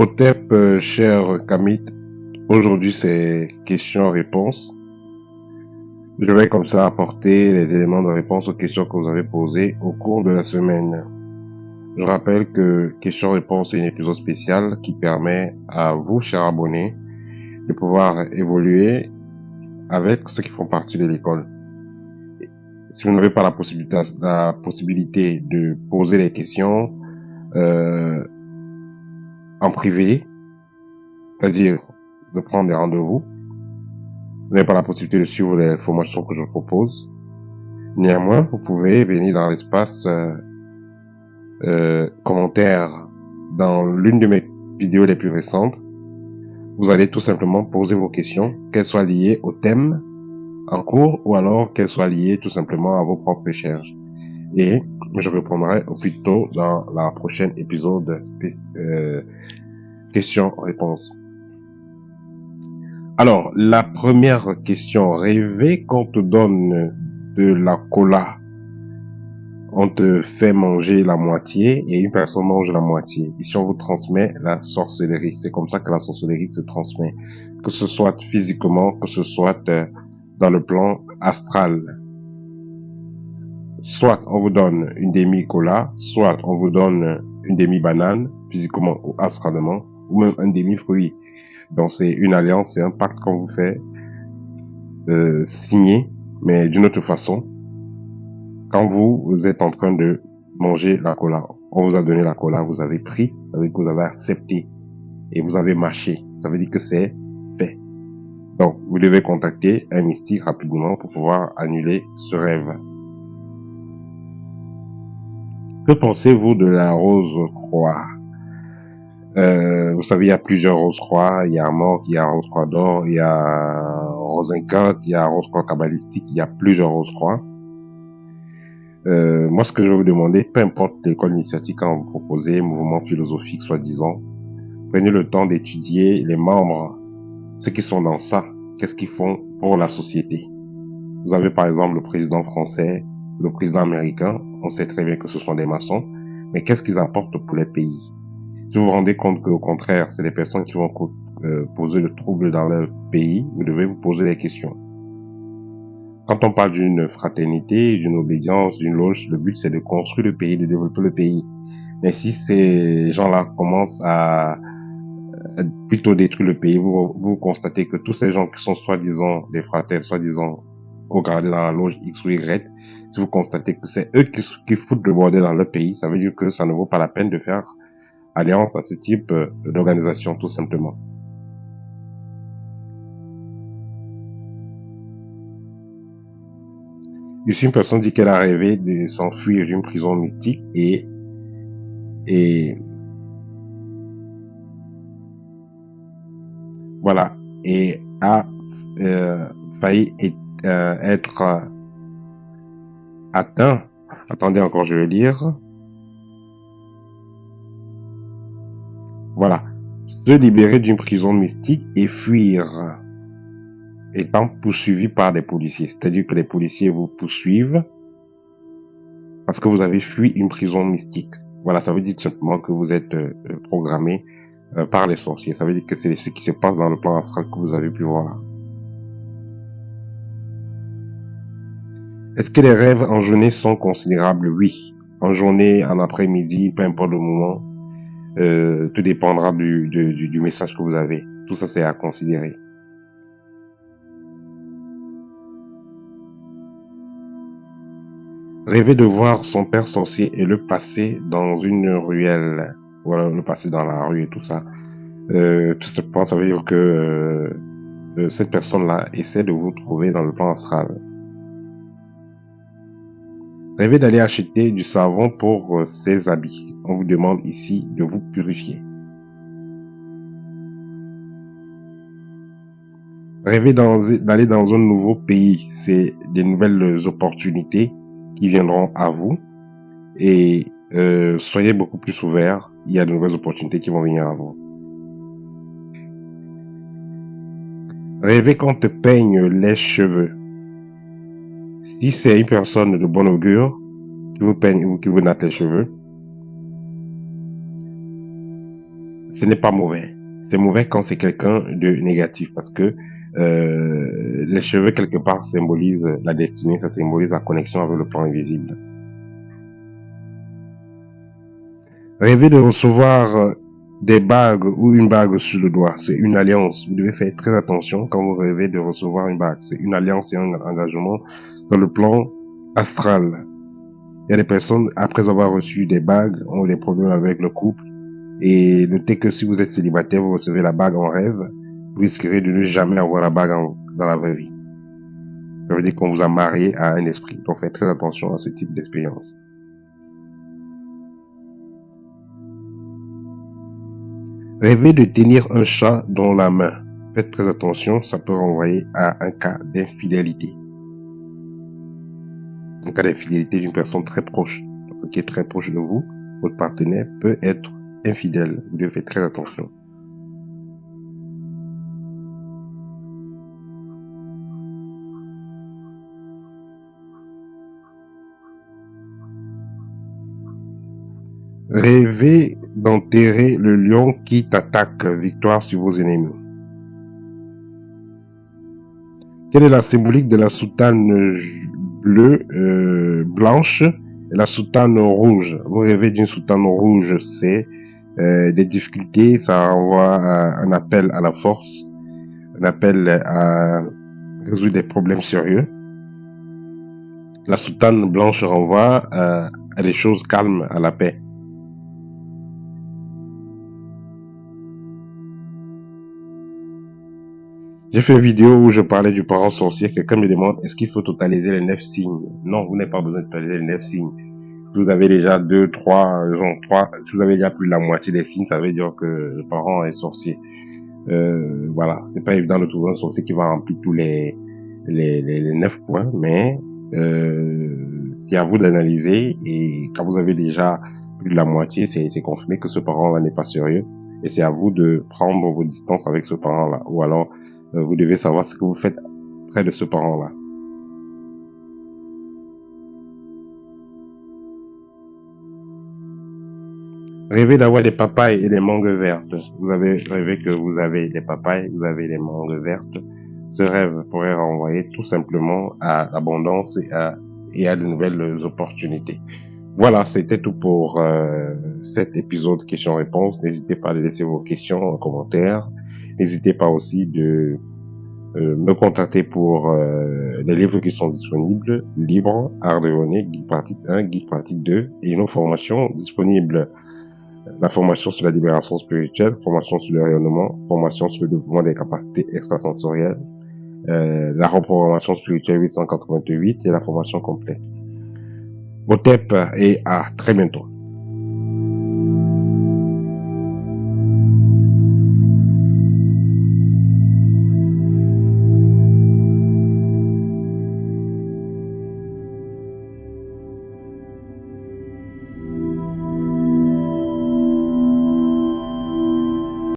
OTEP, cher Kamit, aujourd'hui c'est questions-réponses. Je vais comme ça apporter les éléments de réponse aux questions que vous avez posées au cours de la semaine. Je rappelle que questions-réponses est un épisode spécial qui permet à vous, chers abonnés, de pouvoir évoluer avec ceux qui font partie de l'école. Si vous n'avez pas la possibilité de poser les questions en privé, c'est-à-dire de prendre des rendez-vous, vous n'avez pas la possibilité de suivre les formations que je propose. Néanmoins, vous pouvez venir dans l'espace commentaire dans l'une de mes vidéos les plus récentes. Vous allez tout simplement poser vos questions, qu'elles soient liées au thème en cours ou alors qu'elles soient liées tout simplement à vos propres recherches. Et je répondrai au plus tôt dans la prochaine épisode questions-réponses. Alors, la première question, rêver qu'on te donne de la cola, on te fait manger la moitié et une personne mange la moitié. Ici, on vous transmet la sorcellerie. C'est comme ça que la sorcellerie se transmet. Que ce soit physiquement, que ce soit dans le plan astral. Soit on vous donne une demi-cola, soit on vous donne une demi-banane, physiquement ou astralement, ou même un demi-fruit. Donc c'est une alliance, c'est un pacte qu'on vous fait signer, mais d'une autre façon. Quand vous êtes en train de manger la cola, on vous a donné la cola, vous avez pris, ça veut dire que vous avez accepté et vous avez mâché. Ça veut dire que c'est fait. Donc, vous devez contacter un mystique rapidement pour pouvoir annuler ce rêve. Que pensez-vous de la rose croix? Vous savez, il y a plusieurs roses croix. Il y a Amok, il y a rose croix d'or, il y a rose incote, il y a rose croix kabbalistique, il y a plusieurs roses croix. Moi, ce que je vais vous demander, peu importe l'école initiatique quand vous proposez, mouvement philosophique soi-disant, prenez le temps d'étudier les membres, ceux qui sont dans ça, qu'est-ce qu'ils font pour la société. Vous avez par exemple le président français, le président américain, on sait très bien que ce sont des maçons, mais qu'est-ce qu'ils apportent pour les pays? Si vous vous rendez compte qu'au contraire, c'est des personnes qui vont poser le trouble dans leur pays, vous devez vous poser des questions. Quand on parle d'une fraternité, d'une obédience, d'une loge, le but c'est de construire le pays, de développer le pays. Mais si ces gens-là commencent à plutôt détruire le pays, vous constatez que tous ces gens qui sont soi-disant des fratères, soi-disant regardés dans la loge X ou Y, si vous constatez que c'est eux qui foutent le bordel dans leur pays, ça veut dire que ça ne vaut pas la peine de faire alliance à ce type d'organisation, tout simplement. Ici, une personne dit qu'elle a rêvé de s'enfuir d'une prison mystique et voilà, et a failli être atteint. Attendez encore, je vais lire. Voilà, se libérer d'une prison mystique et fuir, étant poursuivi par des policiers. C'est-à-dire que les policiers vous poursuivent parce que vous avez fui une prison mystique. Voilà, ça veut dire tout simplement que vous êtes programmé par les sorciers. Ça veut dire que c'est ce qui se passe dans le plan astral que vous avez pu voir. Est-ce que les rêves en journée sont considérables? Oui. En journée, en après-midi, peu importe le moment, tout dépendra du message que vous avez. Tout ça, c'est à considérer. Rêver de voir son père sorcier et le passer dans une ruelle, voilà, le passer dans la rue et tout ça. Tout simplement, ça veut dire que cette personne-là essaie de vous trouver dans le plan astral. Rêvez d'aller acheter du savon pour ses habits. On vous demande ici de vous purifier. Rêvez d'aller dans un nouveau pays. C'est des nouvelles opportunités qui viendront à vous. Et soyez beaucoup plus ouverts. Il y a de nouvelles opportunités qui vont venir à vous. Rêvez qu'on te peigne les cheveux. Si c'est une personne de bon augure qui vous peigne ou qui vous natte les cheveux, ce n'est pas mauvais. C'est mauvais quand c'est quelqu'un de négatif parce que les cheveux quelque part symbolisent la destinée, ça symbolise la connexion avec le plan invisible. Rêver de recevoir des bagues ou une bague sur le doigt, c'est une alliance. Vous devez faire très attention quand vous rêvez de recevoir une bague. C'est une alliance et un engagement dans le plan astral. Il y a des personnes, après avoir reçu des bagues, ont des problèmes avec le couple. Et notez que si vous êtes célibataire, vous recevez la bague en rêve, vous risquerez de ne jamais avoir la bague dans la vraie vie. Ça veut dire qu'on vous a marié à un esprit. Donc faites très attention à ce type d'expérience. Rêvez de tenir un chat dans la main. Faites très attention, ça peut renvoyer à un cas d'infidélité. Un cas d'infidélité d'une personne très proche. Ce qui est très proche de vous, votre partenaire peut être infidèle. Vous devez faire très attention. Rêvez d'enterrer le lion qui t'attaque. Victoire sur vos ennemis. Quelle est la symbolique de la soutane bleue, blanche et la soutane rouge? Vous rêvez d'une soutane rouge, c'est des difficultés, ça renvoie à un appel à la force, un appel à résoudre des problèmes sérieux. La soutane blanche renvoie à des choses calmes, à la paix. J'ai fait une vidéo où je parlais du parent sorcier. Quelqu'un me demande, est-ce qu'il faut totaliser les 9 signes? Non, vous n'avez pas besoin de totaliser les 9 signes. Si vous avez déjà 2, 3, si vous avez déjà plus de la moitié des signes, ça veut dire que le parent est sorcier. Voilà, c'est pas évident de trouver un sorcier qui va remplir tous les 9 points, mais c'est à vous d'analyser, et quand vous avez déjà plus de la moitié, c'est confirmé que ce parent-là n'est pas sérieux, et c'est à vous de prendre vos distances avec ce parent-là, ou alors vous devez savoir ce que vous faites près de ce parent-là. Rêvez d'avoir des papayes et des mangues vertes. Vous avez rêvé que vous avez des papayes, vous avez des mangues vertes. Ce rêve pourrait renvoyer tout simplement à l'abondance et à de nouvelles opportunités. Voilà, c'était tout pour cet épisode questions-réponses. N'hésitez pas à laisser vos questions en commentaire. N'hésitez pas aussi de me contacter pour les livres qui sont disponibles, Libre, Art de Donner, Guide pratique 1, Guide pratique 2, et une autre formation disponible. La formation sur la libération spirituelle, formation sur le rayonnement, formation sur le développement des capacités extrasensorielles, la reprogrammation spirituelle 888 et la formation complète. Au TEP et à très bientôt.